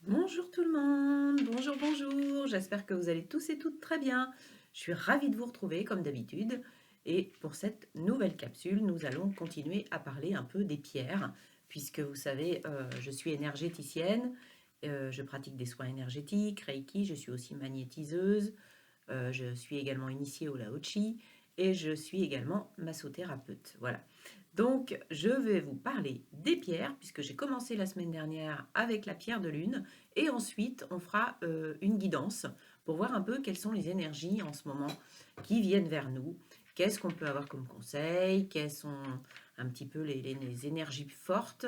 Bonjour tout le monde, bonjour, bonjour, j'espère que vous allez tous et toutes très bien. Je suis ravie de vous retrouver comme d'habitude et pour cette nouvelle capsule, nous allons continuer à parler un peu des pierres puisque vous savez, je suis énergéticienne, je pratique des soins énergétiques, Reiki, je suis aussi magnétiseuse, je suis également initiée au Lao-Chi et je suis également massothérapeute. Voilà. Donc, je vais vous parler des pierres, puisque j'ai commencé la semaine dernière avec la pierre de lune, et ensuite on fera une guidance pour voir un peu quelles sont les énergies en ce moment qui viennent vers nous, qu'est-ce qu'on peut avoir comme conseil, quelles sont un petit peu les énergies fortes,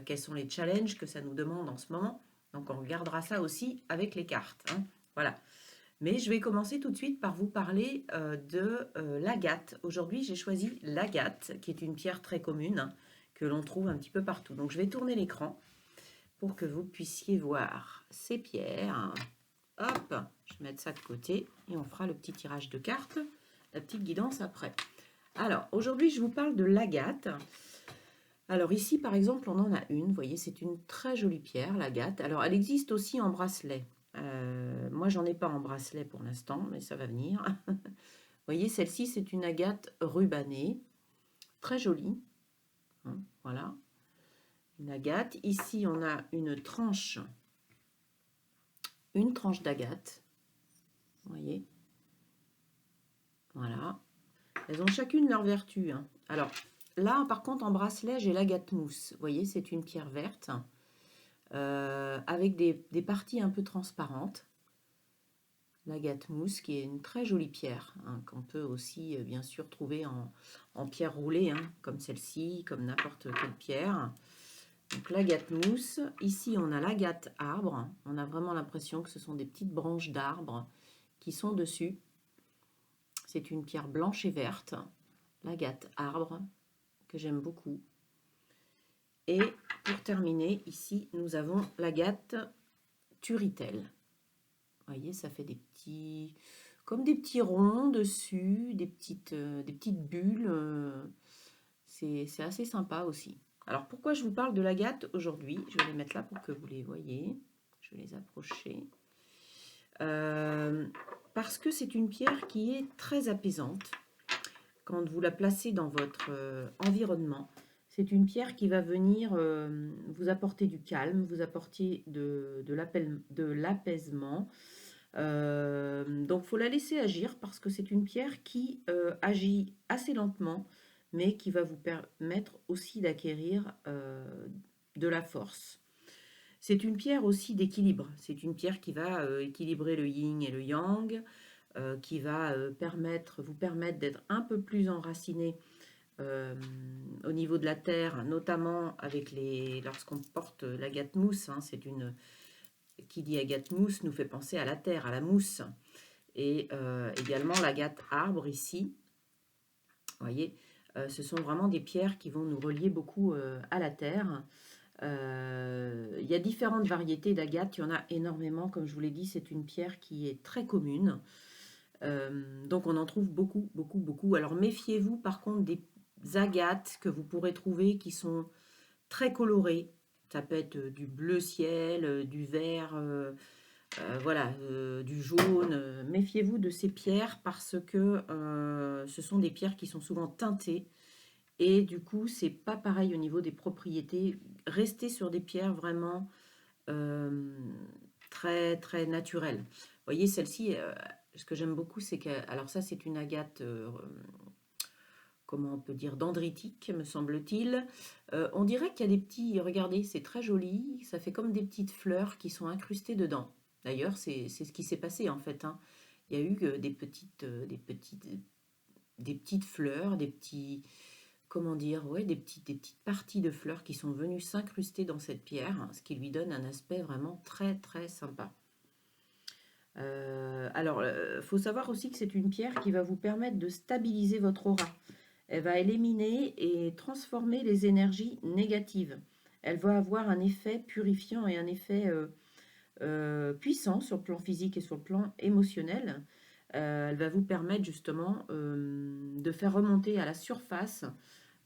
quels sont les challenges que ça nous demande en ce moment. Donc on regardera ça aussi avec les cartes, hein. Voilà. Mais je vais commencer tout de suite par vous parler de l'agate. Aujourd'hui, j'ai choisi l'agate, qui est une pierre très commune que l'on trouve un petit peu partout. Donc, je vais tourner l'écran pour que vous puissiez voir ces pierres. Hop, je vais mettre ça de côté et on fera le petit tirage de cartes, la petite guidance après. Alors, aujourd'hui, je vous parle de l'agate. Alors ici, par exemple, on en a une. Vous voyez, c'est une très jolie pierre, l'agate. Alors, elle existe aussi en bracelet. Moi, j'en ai pas en bracelet pour l'instant, mais ça va venir. Vous voyez, celle-ci, c'est une agate rubanée, très jolie, hein, voilà, une agate. Ici, on a une tranche d'agate, vous voyez, voilà. Elles ont chacune leur vertu, hein. Alors, là, par contre, en bracelet, j'ai l'agate mousse. Vous voyez, c'est une pierre verte, avec des parties un peu transparentes. L'agate mousse, qui est une très jolie pierre, hein, qu'on peut aussi, bien sûr, trouver en pierre roulée, hein, comme celle-ci, comme n'importe quelle pierre. Donc l'agate mousse, ici on a l'agate arbre, on a vraiment l'impression que ce sont des petites branches d'arbres qui sont dessus. C'est une pierre blanche et verte, l'agate arbre, que j'aime beaucoup. Et pour terminer, ici nous avons l'agate turritelle. Vous voyez, ça fait comme des petits ronds dessus, des petites bulles. C'est assez sympa aussi. Alors pourquoi je vous parle de l'agate aujourd'hui? Je vais les mettre là pour que vous les voyez. Je vais les approcher. Parce que c'est une pierre qui est très apaisante. Quand vous la placez dans votre environnement, c'est une pierre qui va venir vous apporter du calme, vous apporter de l'apaisement. Donc, il faut la laisser agir parce que c'est une pierre qui agit assez lentement, mais qui va vous permettre aussi d'acquérir de la force. C'est une pierre aussi d'équilibre. C'est une pierre qui va équilibrer le yin et le yang, qui va vous permettre d'être un peu plus enraciné au niveau de la terre, notamment lorsqu'on porte l'agate mousse, hein. Qui dit agate mousse nous fait penser à la terre, à la mousse. Et également l'agate arbre ici, vous voyez, ce sont vraiment des pierres qui vont nous relier beaucoup à la terre. Il y a différentes variétés d'agate, il y en a énormément, comme je vous l'ai dit, c'est une pierre qui est très commune. Donc on en trouve beaucoup, beaucoup, beaucoup. Alors méfiez-vous par contre des agates que vous pourrez trouver qui sont très colorées. Ça peut être du bleu ciel, du vert, voilà, du jaune. Méfiez-vous de ces pierres parce que ce sont des pierres qui sont souvent teintées et du coup c'est pas pareil au niveau des propriétés. Restez sur des pierres vraiment euh, très très naturelles. Vous voyez celle-ci, ce que j'aime beaucoup c'est que, alors ça c'est une agate, comment on peut dire, dendritique me semble-t-il. On dirait qu'il y a des petits, regardez c'est très joli, ça fait comme des petites fleurs qui sont incrustées dedans. D'ailleurs, c'est ce qui s'est passé en fait, hein. Il y a eu des petites fleurs, comment dire, ouais, des petites parties de fleurs qui sont venues s'incruster dans cette pierre, hein, ce qui lui donne un aspect vraiment très très sympa. Alors, faut savoir aussi que c'est une pierre qui va vous permettre de stabiliser votre aura. Elle va éliminer et transformer les énergies négatives. Elle va avoir un effet purifiant et un effet puissant sur le plan physique et sur le plan émotionnel. Elle va vous permettre justement de faire remonter à la surface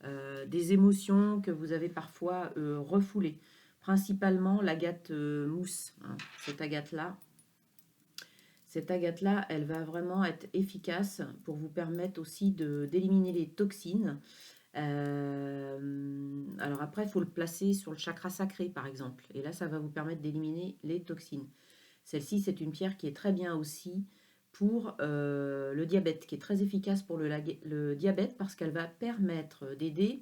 des émotions que vous avez parfois refoulées. principalement l'agate mousse, hein, cette agate-là. Cette agate-là, elle va vraiment être efficace pour vous permettre aussi d'éliminer les toxines. Alors après, il faut le placer sur le chakra sacré, par exemple. Et là, ça va vous permettre d'éliminer les toxines. Celle-ci, c'est une pierre qui est très bien aussi pour le diabète, qui est très efficace pour le diabète parce qu'elle va permettre d'aider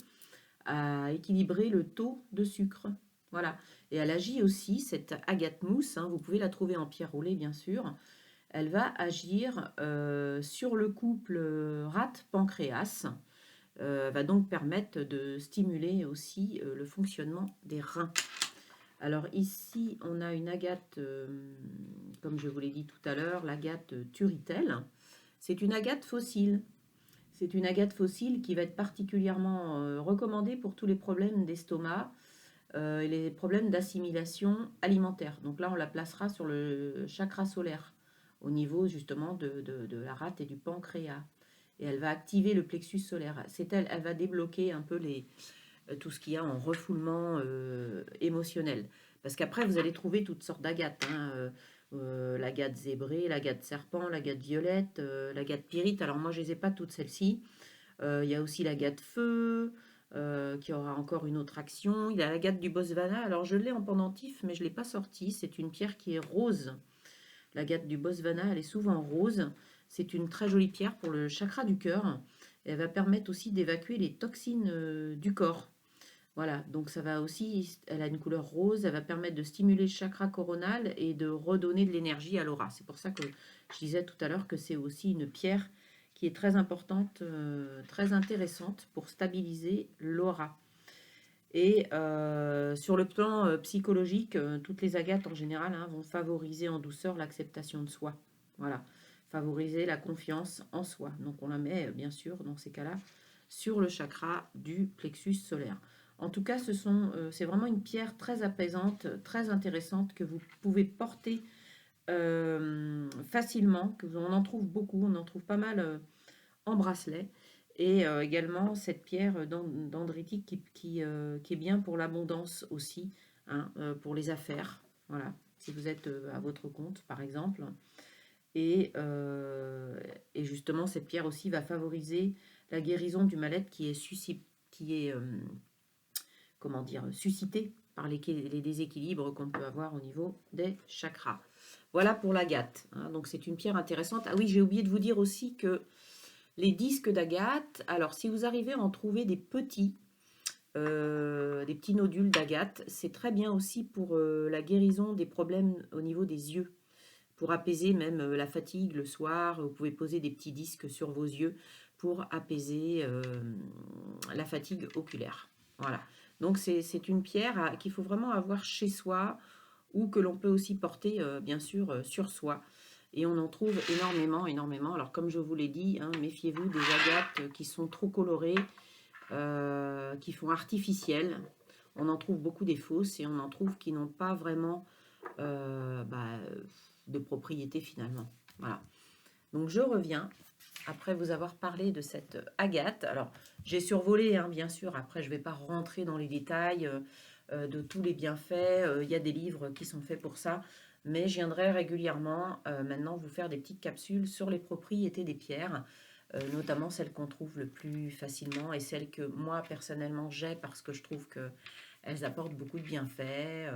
à équilibrer le taux de sucre. Voilà. Et elle agit aussi, cette agate mousse, hein, vous pouvez la trouver en pierre roulée, bien sûr. Elle va agir sur le couple rate-pancréas. Va donc permettre de stimuler aussi le fonctionnement des reins. Alors ici, on a une agate, comme je vous l'ai dit tout à l'heure, l'agate Turritel. C'est une agate fossile. C'est une agate fossile qui va être particulièrement recommandée pour tous les problèmes d'estomac et les problèmes d'assimilation alimentaire. Donc là, on la placera sur le chakra solaire, au niveau justement de la rate et du pancréas. Et elle va activer le plexus solaire. Elle va débloquer un peu tout ce qu'il y a en refoulement émotionnel. Parce qu'après, vous allez trouver toutes sortes d'agates. Hein, l'agate zébrée, l'agate serpent, l'agate violette, l'agate pyrite. Alors moi, je ne les ai pas toutes celles-ci. Il y a aussi l'agate feu, qui aura encore une autre action. Il y a l'agate du Botswana. Alors je l'ai en pendentif, mais je ne l'ai pas sortie. C'est une pierre qui est rose. L'agate du Botswana, elle est souvent rose. C'est une très jolie pierre pour le chakra du cœur. Elle va permettre aussi d'évacuer les toxines du corps. Voilà, donc ça va aussi, elle a une couleur rose, elle va permettre de stimuler le chakra coronal et de redonner de l'énergie à l'aura. C'est pour ça que je disais tout à l'heure que c'est aussi une pierre qui est très importante, très intéressante pour stabiliser l'aura. Et sur le plan psychologique, toutes les agates en général hein, vont favoriser en douceur l'acceptation de soi. Voilà, favoriser la confiance en soi. Donc on la met bien sûr dans ces cas-là sur le chakra du plexus solaire. En tout cas, c'est vraiment une pierre très apaisante, très intéressante que vous pouvez porter facilement. On en trouve beaucoup, on en trouve pas mal en bracelet. Et également cette pierre dendritique qui est bien pour l'abondance aussi, hein, pour les affaires. Voilà, si vous êtes à votre compte, par exemple. Et justement, cette pierre aussi va favoriser la guérison du mal-être qui est comment dire, suscité par les déséquilibres qu'on peut avoir au niveau des chakras. Voilà pour l'agate. Hein, donc c'est une pierre intéressante. Ah oui, j'ai oublié de vous dire aussi que les disques d'agate, alors si vous arrivez à en trouver des petits nodules d'agate, c'est très bien aussi pour la guérison des problèmes au niveau des yeux. Pour apaiser même la fatigue le soir, vous pouvez poser des petits disques sur vos yeux pour apaiser la fatigue oculaire. Voilà. Donc c'est une pierre qu'il faut vraiment avoir chez soi ou que l'on peut aussi porter bien sûr sur soi. Et on en trouve énormément, énormément. Alors comme je vous l'ai dit, hein, méfiez-vous des agates qui sont trop colorées, qui font artificielles. On en trouve beaucoup des fausses et on en trouve qui n'ont pas vraiment de propriété finalement. Voilà. Donc je reviens après vous avoir parlé de cette agate. Alors j'ai survolé hein, bien sûr, après je ne vais pas rentrer dans les détails de tous les bienfaits. Il y a des livres qui sont faits pour ça, mais je viendrai régulièrement maintenant vous faire des petites capsules sur les propriétés des pierres, notamment celles qu'on trouve le plus facilement et celles que moi personnellement j'ai parce que je trouve que elles apportent beaucoup de bienfaits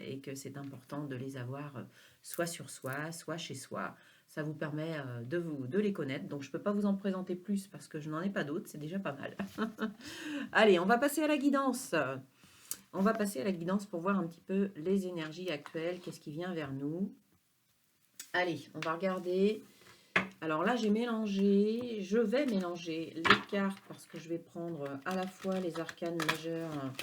et que c'est important de les avoir soit sur soi, soit chez soi. Ça vous permet de les connaître. Donc, je ne peux pas vous en présenter plus parce que je n'en ai pas d'autres. C'est déjà pas mal. Allez, on va passer à la guidance. On va passer à la guidance pour voir un petit peu les énergies actuelles. Qu'est-ce qui vient vers nous? Allez, on va regarder. Alors là, j'ai mélangé. Je vais mélanger les cartes parce que je vais prendre à la fois les arcanes majeurs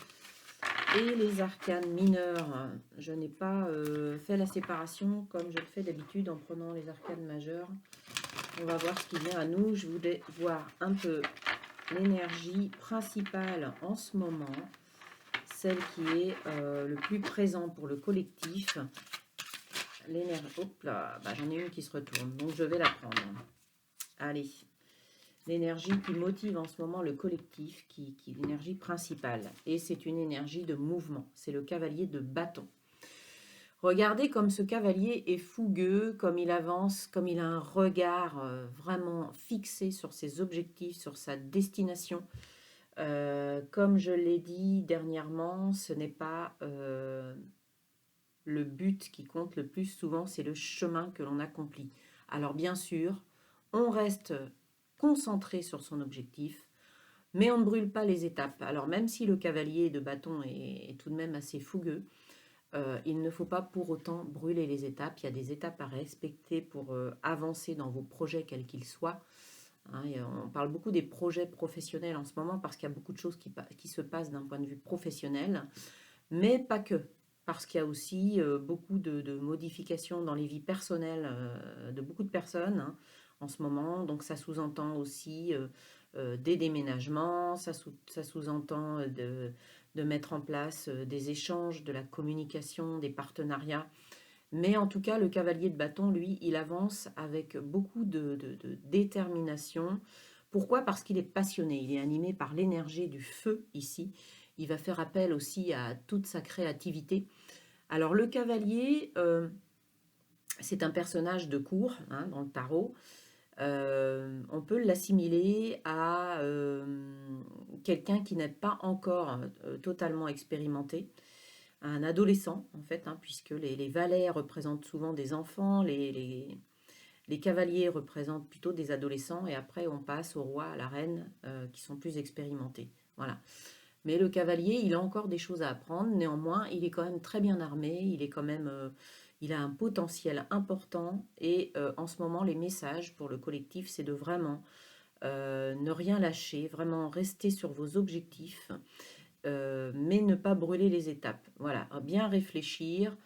et les arcanes mineurs. Je n'ai pas fait la séparation comme je le fais d'habitude en prenant les arcanes majeures. On va voir ce qui vient à nous. Je voulais voir un peu l'énergie principale en ce moment, celle qui est le plus présente pour le collectif. L'énergie, hop là, j'en ai une qui se retourne, donc je vais la prendre. Allez, l'énergie qui motive en ce moment le collectif, qui est l'énergie principale. Et c'est une énergie de mouvement. C'est le cavalier de bâton. Regardez comme ce cavalier est fougueux, comme il avance, comme il a un regard vraiment fixé sur ses objectifs, sur sa destination. Comme je l'ai dit dernièrement, ce n'est pas le but qui compte le plus souvent, c'est le chemin que l'on accomplit. Alors bien sûr, on reste concentré sur son objectif, mais on ne brûle pas les étapes. Alors même si le cavalier de bâton est tout de même assez fougueux, il ne faut pas pour autant brûler les étapes. Il y a des étapes à respecter pour avancer dans vos projets, quels qu'ils soient. Hein, on parle beaucoup des projets professionnels en ce moment parce qu'il y a beaucoup de choses qui se passent d'un point de vue professionnel, mais pas que. Parce qu'il y a aussi beaucoup de modifications dans les vies personnelles de beaucoup de personnes hein, en ce moment. Donc ça sous-entend aussi des déménagements, ça sous-entend de mettre en place des échanges, de la communication, des partenariats. Mais en tout cas, le cavalier de bâton, lui, il avance avec beaucoup de détermination. Pourquoi? Parce qu'il est passionné, il est animé par l'énergie du feu ici. Il va faire appel aussi à toute sa créativité. Alors le cavalier, c'est un personnage de cour hein, dans le tarot. On peut l'assimiler à quelqu'un qui n'est pas encore totalement expérimenté, un adolescent en fait, hein, puisque les valets représentent souvent des enfants, les cavaliers représentent plutôt des adolescents, et après on passe au roi, à la reine, qui sont plus expérimentés. Voilà. Mais le cavalier, il a encore des choses à apprendre, néanmoins, il est quand même très bien armé, il est quand même, il a un potentiel important, et en ce moment, les messages pour le collectif, c'est de vraiment ne rien lâcher, vraiment rester sur vos objectifs, mais ne pas brûler les étapes. Voilà, bien réfléchir,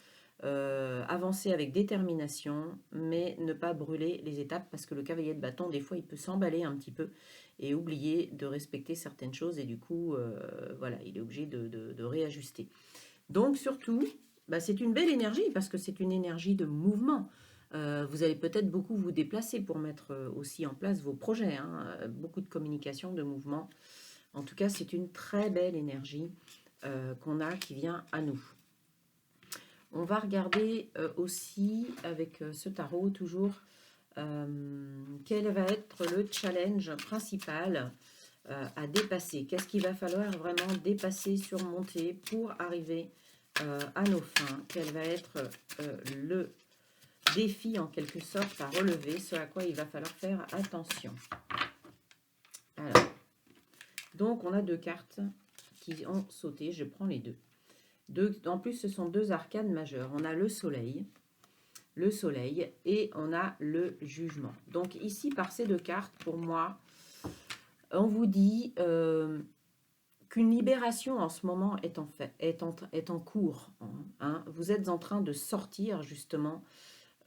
avancer avec détermination, mais ne pas brûler les étapes, parce que le cavalier de bâton, des fois, il peut s'emballer un petit peu et oublier de respecter certaines choses, et du coup, voilà, il est obligé de réajuster. Donc, surtout, bah, c'est une belle énergie, parce que c'est une énergie de mouvement. Vous allez peut-être beaucoup vous déplacer pour mettre aussi en place vos projets, hein, beaucoup de communication, de mouvement. En tout cas, c'est une très belle énergie qu'on a qui vient à nous. On va regarder aussi avec ce tarot toujours quel va être le challenge principal à dépasser. Qu'est-ce qu'il va falloir vraiment dépasser, surmonter pour arriver à nos fins? Quel va être le défi en quelque sorte à relever, ce à quoi il va falloir faire attention? Alors, donc on a deux cartes qui ont sauté, je prends les deux. En plus, ce sont deux arcanes majeures. On a le soleil et on a le jugement. Donc ici, par ces deux cartes, pour moi, on vous dit qu'une libération en ce moment est en cours. Hein. Vous êtes en train de sortir justement,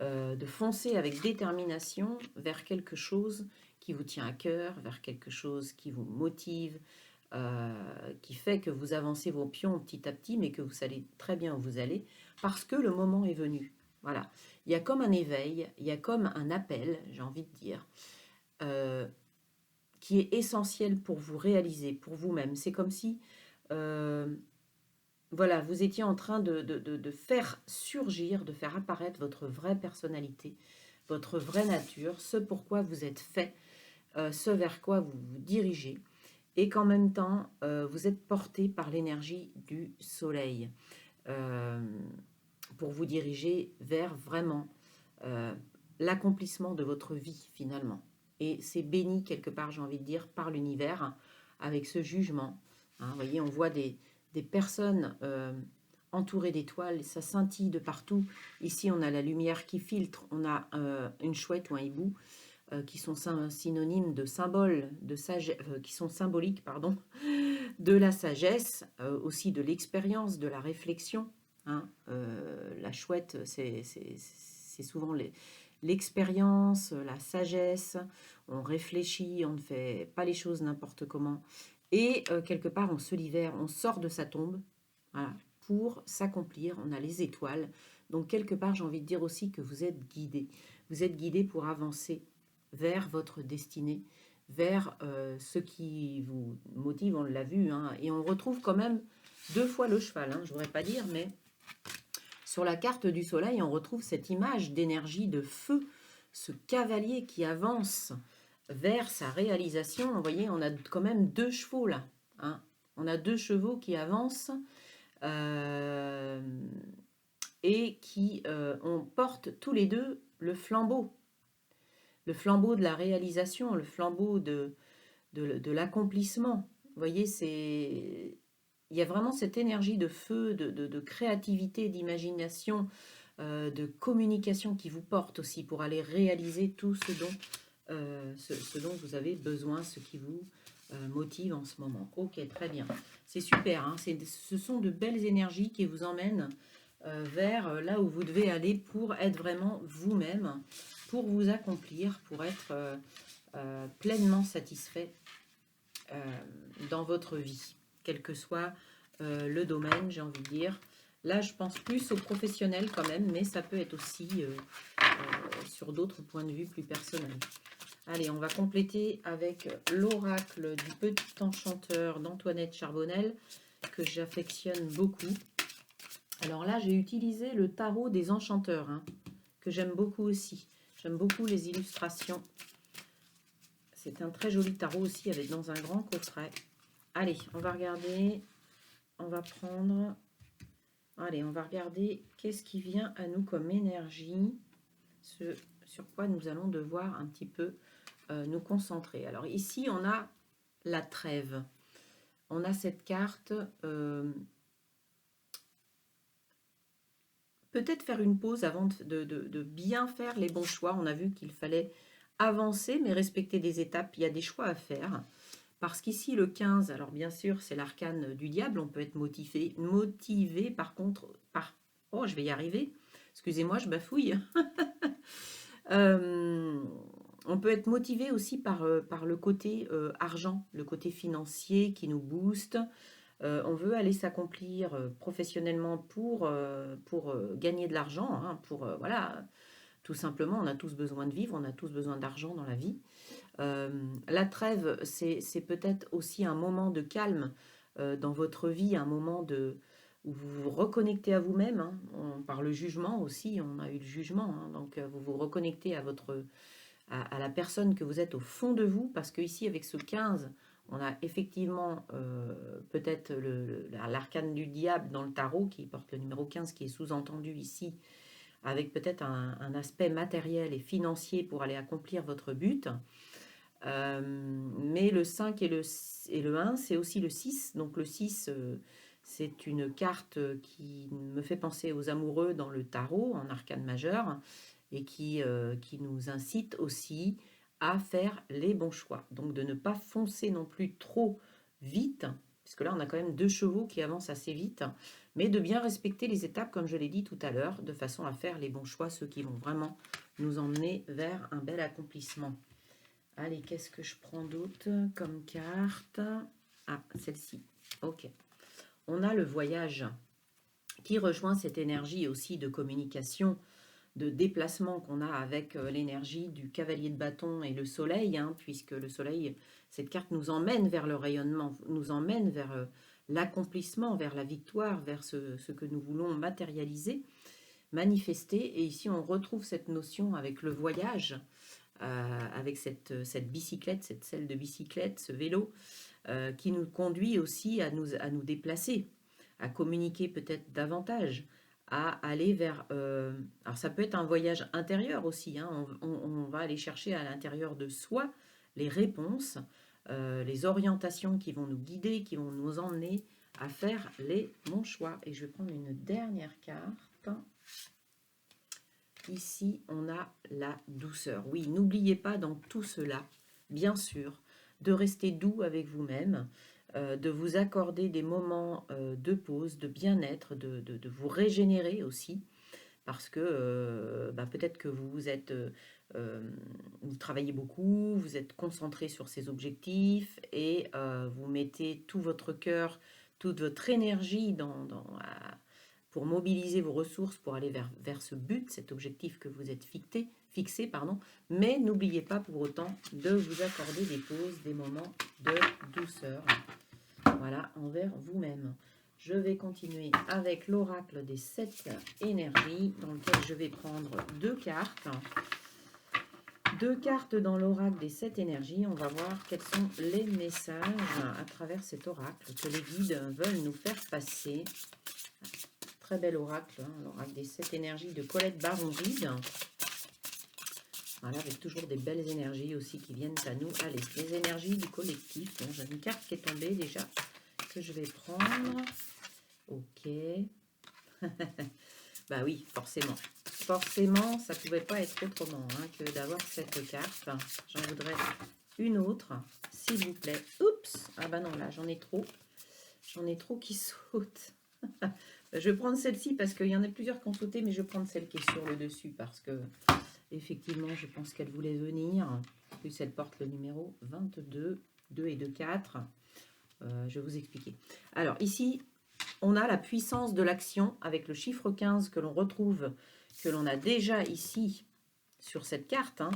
de foncer avec détermination vers quelque chose qui vous tient à cœur, vers quelque chose qui vous motive, qui fait que vous avancez vos pions petit à petit, mais que vous savez très bien où vous allez, parce que le moment est venu. Voilà. Il y a comme un éveil, il y a comme un appel, j'ai envie de dire, qui est essentiel pour vous réaliser, pour vous-même. C'est comme si, voilà, vous étiez en train de faire surgir, de faire apparaître votre vraie personnalité, votre vraie nature, ce pourquoi vous êtes fait, ce vers quoi vous vous dirigez, et qu'en même temps, vous êtes porté par l'énergie du soleil pour vous diriger vers vraiment l'accomplissement de votre vie finalement. Et c'est béni quelque part, j'ai envie de dire, par l'univers avec ce jugement. Hein, vous voyez, on voit des personnes entourées d'étoiles, ça scintille de partout. Ici, on a la lumière qui filtre, on a une chouette ou un hibou qui sont synonymes de symboles, de qui sont symboliques, pardon, de la sagesse, aussi de l'expérience, de la réflexion. Hein. La chouette, c'est souvent l'expérience, la sagesse. On réfléchit, on ne fait pas les choses n'importe comment. Et quelque part, on se libère, on sort de sa tombe, voilà, pour s'accomplir. On a les étoiles. Donc, quelque part, j'ai envie de dire aussi que vous êtes guidé. Vous êtes guidé pour avancer vers votre destinée, vers ce qui vous motive, on l'a vu, hein, et on retrouve quand même 2 fois le cheval, hein, je voudrais pas dire, mais sur la carte du soleil, on retrouve cette image d'énergie de feu, ce cavalier qui avance vers sa réalisation. Vous voyez, on a quand même 2 chevaux là, hein. On a 2 chevaux qui avancent euh, et qui on porte tous les deux le flambeau de la réalisation, le flambeau de l'accomplissement. Vous voyez, il y a vraiment cette énergie de feu, de créativité, d'imagination, de communication qui vous porte aussi pour aller réaliser tout ce dont vous avez besoin, ce qui vous motive en ce moment. Ok, très bien. C'est super, hein, ce sont de belles énergies qui vous emmènent vers là où vous devez aller pour être vraiment vous-même, pour vous accomplir, pour être pleinement satisfait dans votre vie, quel que soit le domaine, j'ai envie de dire. Là, je pense plus aux professionnels quand même, mais ça peut être aussi sur d'autres points de vue plus personnels. Allez, on va compléter avec l'oracle du petit enchanteur d'Antoinette Charbonnel, que j'affectionne beaucoup. Alors là, j'ai utilisé le tarot des enchanteurs, hein, que j'aime beaucoup aussi. J'aime beaucoup les illustrations. C'est un très joli tarot aussi, avec dans un grand coffret. Allez, on va regarder. On va prendre... Allez, on va regarder qu'est-ce qui vient à nous comme énergie. Ce sur quoi nous allons devoir un petit peu nous concentrer. Alors ici, on a la trêve. On a cette carte... peut-être faire une pause avant de bien faire les bons choix. On a vu qu'il fallait avancer, mais respecter des étapes. Il y a des choix à faire. Parce qu'ici, le 15, alors bien sûr, c'est l'arcane du diable. On peut être motivé par contre, par... Oh, je vais y arriver. Excusez-moi, je bafouille. On peut être motivé aussi par le côté argent, le côté financier qui nous booste. On veut aller s'accomplir professionnellement pour gagner de l'argent, hein, voilà, tout simplement, on a tous besoin de vivre, on a tous besoin d'argent dans la vie. La trêve, c'est peut-être aussi un moment de calme dans votre vie, un moment où vous vous reconnectez à vous-même, hein, par le jugement aussi, on a eu le jugement, hein, donc vous vous reconnectez à la personne que vous êtes au fond de vous, parce que ici avec ce 15, on a effectivement peut-être l'arcane du diable dans le tarot qui porte le numéro 15 qui est sous-entendu ici, avec peut-être un aspect matériel et financier pour aller accomplir votre but. Mais le 5 et le 1, c'est aussi le 6. Donc le 6, c'est une carte qui me fait penser aux amoureux dans le tarot, en arcane majeur, et qui nous incite aussi à faire les bons choix. Donc de ne pas foncer non plus trop vite, puisque là on a quand même 2 chevaux qui avancent assez vite, mais de bien respecter les étapes, comme je l'ai dit tout à l'heure, de façon à faire les bons choix, ceux qui vont vraiment nous emmener vers un bel accomplissement. Allez, qu'est-ce que je prends d'autre comme carte? Ah, celle-ci. Ok. On a le voyage qui rejoint cette énergie aussi de communication, de déplacement qu'on a avec l'énergie du cavalier de bâton et le soleil, hein, puisque le soleil, cette carte nous emmène vers le rayonnement, nous emmène vers l'accomplissement, vers la victoire, vers ce que nous voulons matérialiser, manifester. Et ici, on retrouve cette notion avec le voyage, avec cette bicyclette, cette selle de bicyclette, ce vélo, qui nous conduit aussi à nous déplacer, à communiquer peut-être davantage, à aller vers... alors ça peut être un voyage intérieur aussi, hein, on va aller chercher à l'intérieur de soi les réponses, les orientations qui vont nous guider, qui vont nous emmener à faire les bons choix. Et je vais prendre une dernière carte. Ici, on a la douceur. Oui, n'oubliez pas dans tout cela, bien sûr, de rester doux avec vous-même, de vous accorder des moments de pause, de bien-être, de vous régénérer aussi, parce que peut-être que vous travaillez beaucoup, vous êtes concentré sur ces objectifs et vous mettez tout votre cœur, toute votre énergie pour mobiliser vos ressources, pour aller vers ce but, cet objectif que vous êtes fixé, pardon. Mais n'oubliez pas pour autant de vous accorder des pauses, des moments de douceur, voilà, envers vous-même. Je vais continuer avec l'oracle des 7 énergies, dans lequel je vais prendre 2 cartes. 2 cartes dans l'oracle des 7 énergies. On va voir quels sont les messages à travers cet oracle que les guides veulent nous faire passer. Très bel oracle, hein, l'oracle des 7 énergies de Colette Baron-Reid. Voilà, avec toujours des belles énergies aussi qui viennent à nous. Allez, les énergies du collectif. Bon, j'ai une carte qui est tombée déjà, que je vais prendre. Ok. Bah oui, forcément. Forcément, ça ne pouvait pas être autrement hein, que d'avoir cette carte. J'en voudrais une autre, s'il vous plaît. Oups! Ah bah non, là, j'en ai trop. J'en ai trop qui sautent. Je vais prendre celle-ci parce qu'il y en a plusieurs qui ont sauté, mais je vais prendre celle qui est sur le dessus parce que, effectivement, je pense qu'elle voulait venir. En plus, elle porte le numéro 22, 2 et 2, 4. Je vais vous expliquer. Alors, ici, on a la puissance de l'action avec le chiffre 15 que l'on retrouve, que l'on a déjà ici sur cette carte, hein,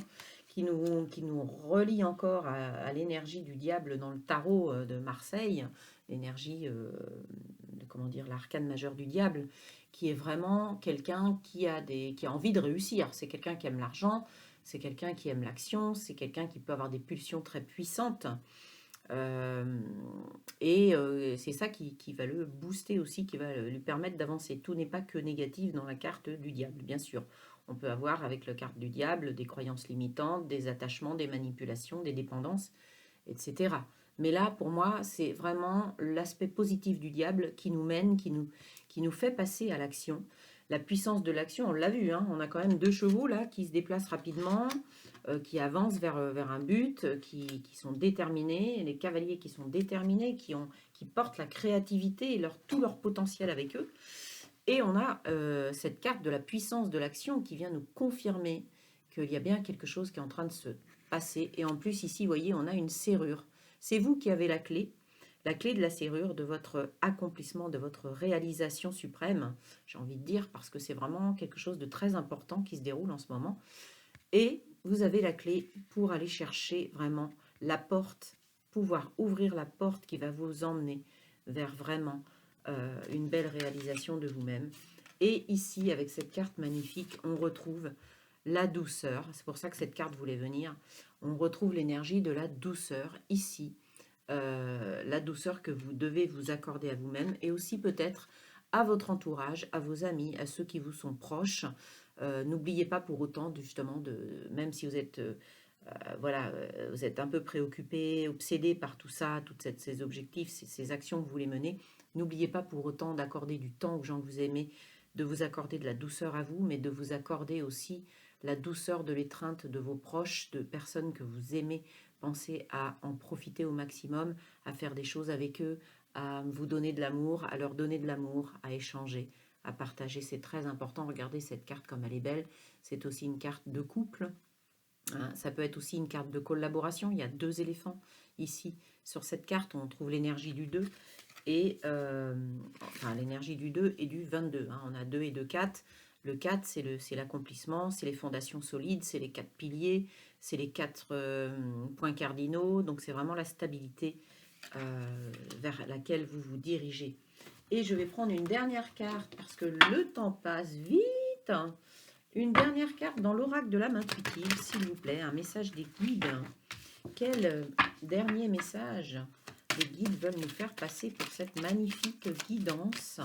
qui nous relie encore à l'énergie du diable dans le tarot de Marseille, l'énergie, comment dire, l'arcane majeur du diable, qui est vraiment quelqu'un qui a envie de réussir. C'est quelqu'un qui aime l'argent, c'est quelqu'un qui aime l'action, c'est quelqu'un qui peut avoir des pulsions très puissantes. C'est ça qui va le booster aussi, qui va lui permettre d'avancer. Tout n'est pas que négatif dans la carte du diable, bien sûr. On peut avoir avec la carte du diable des croyances limitantes, des attachements, des manipulations, des dépendances, etc. Mais là, pour moi, c'est vraiment l'aspect positif du diable qui nous mène, qui nous fait passer à l'action. La puissance de l'action, on l'a vu, hein, on a quand même 2 chevaux là qui se déplacent rapidement, qui avancent vers un but, qui sont déterminés, les cavaliers qui sont déterminés, qui portent la créativité et tout leur potentiel avec eux. Et on a cette carte de la puissance de l'action qui vient nous confirmer qu'il y a bien quelque chose qui est en train de se passer. Et en plus, ici, vous voyez, on a une serrure. C'est vous qui avez la clé de la serrure de votre accomplissement, de votre réalisation suprême, j'ai envie de dire, parce que c'est vraiment quelque chose de très important qui se déroule en ce moment. Et vous avez la clé pour aller chercher vraiment la porte, pouvoir ouvrir la porte qui va vous emmener vers vraiment une belle réalisation de vous-même. Et ici, avec cette carte magnifique, on retrouve la douceur. C'est pour ça que cette carte voulait venir. On retrouve l'énergie de la douceur ici. La douceur que vous devez vous accorder à vous-même et aussi peut-être à votre entourage, à vos amis, à ceux qui vous sont proches. N'oubliez pas pour autant, justement, même si vous êtes, vous êtes un peu préoccupé, obsédé par tout ça, tous ces objectifs, ces actions que vous voulez mener, n'oubliez pas pour autant d'accorder du temps aux gens que vous aimez, de vous accorder de la douceur à vous, mais de vous accorder aussi la douceur de l'étreinte de vos proches, de personnes que vous aimez. Pensez à en profiter au maximum, à faire des choses avec eux, à vous donner de l'amour, à leur donner de l'amour, à échanger, à partager. C'est très important. Regardez cette carte comme elle est belle. C'est aussi une carte de couple. Hein, ça peut être aussi une carte de collaboration. Il y a 2 éléphants ici. Sur cette carte, on trouve l'énergie du 2 et l'énergie du 2 et du 22. Hein. On a 2 et 2, 4. Le 4, c'est l'accomplissement, c'est les fondations solides, c'est les 4 piliers, c'est les 4 points cardinaux. Donc, c'est vraiment la stabilité vers laquelle vous vous dirigez. Et je vais prendre une dernière carte parce que le temps passe vite. Une dernière carte dans l'oracle de l'âme intuitive, s'il vous plaît. Un message des guides. Quel dernier message les guides veulent nous faire passer pour cette magnifique guidance?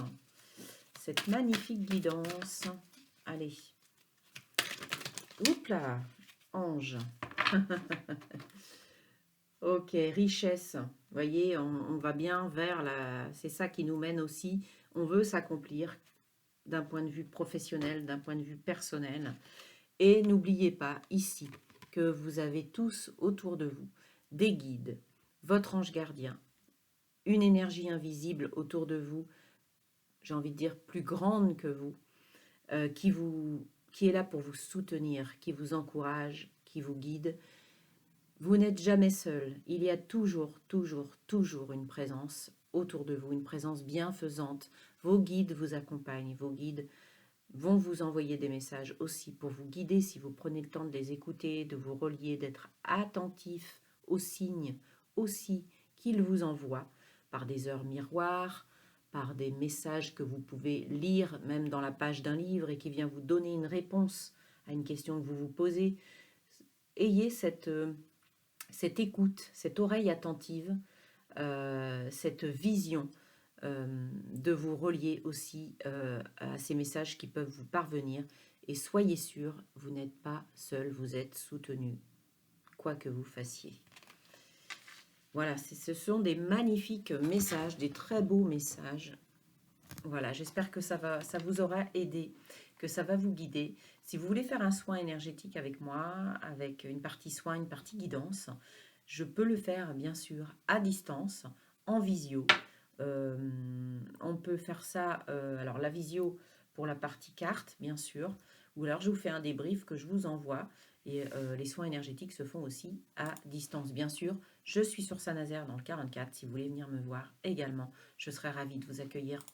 Cette magnifique guidance. Allez. Oups là, ange. Ok, richesse. Vous voyez, on va bien vers la... C'est ça qui nous mène aussi. On veut s'accomplir d'un point de vue professionnel, d'un point de vue personnel. Et n'oubliez pas ici que vous avez tous autour de vous des guides, votre ange gardien, une énergie invisible autour de vous, j'ai envie de dire plus grande que vous, qui est là pour vous soutenir, qui vous encourage, qui vous guide. Vous n'êtes jamais seul. Il y a toujours, toujours, toujours une présence autour de vous, une présence bienfaisante. Vos guides vous accompagnent, vos guides vont vous envoyer des messages aussi pour vous guider si vous prenez le temps de les écouter, de vous relier, d'être attentif aux signes aussi qu'ils vous envoient par des heures miroirs, par des messages que vous pouvez lire même dans la page d'un livre et qui vient vous donner une réponse à une question que vous vous posez. Ayez cette écoute, cette oreille attentive, cette vision de vous relier aussi à ces messages qui peuvent vous parvenir. Et soyez sûr, vous n'êtes pas seul, vous êtes soutenu, quoi que vous fassiez. Voilà, ce sont des magnifiques messages, des très beaux messages. Voilà, j'espère que ça vous aura aidé, que ça va vous guider. Si vous voulez faire un soin énergétique avec moi, avec une partie soin, une partie guidance, je peux le faire bien sûr à distance, en visio. On peut faire ça, alors la visio pour la partie carte, bien sûr, ou alors je vous fais un débrief que je vous envoie. Et les soins énergétiques se font aussi à distance, bien sûr. Je suis sur Saint-Nazaire dans le 44, si vous voulez venir me voir également. Je serai ravie de vous accueillir